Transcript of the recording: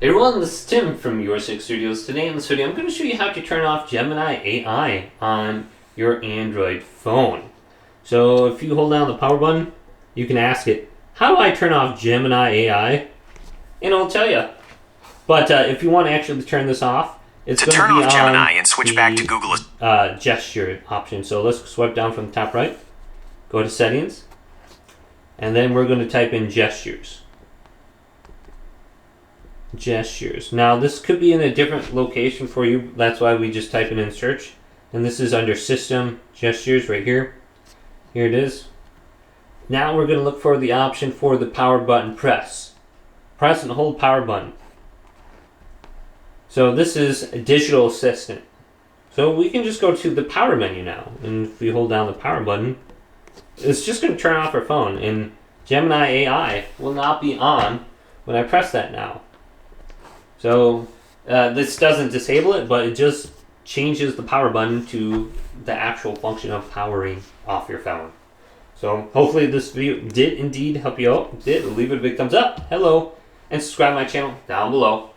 Hey everyone, this is Tim from Your Six Studios. Today in this video, I'm going to show you how to turn off Gemini AI on your Android phone. So if you hold down the power button, you can ask it, how do I turn off Gemini AI? And it'll tell you. But if you want to actually turn this off, it's going to be on Gemini and switch back to Google gesture option. So let's swipe down from the top right, go to settings, and then we're going to type in gestures. Gestures. Now this could be in a different location for you. That's why we just type it in search. And this is under system gestures right here. Here it is. Now we're going to look for the option for the power button press. Press and hold power button. So this is a digital assistant. So we can just go to the power menu now. And if we hold down the power button, it's just going to turn off our phone. And Gemini AI will not be on when I press that now. So this doesn't disable it, but it just changes the power button to the actual function of powering off your phone. So hopefully this video did indeed help you out. If it did, leave it a big thumbs up, hello, and subscribe to my channel down below.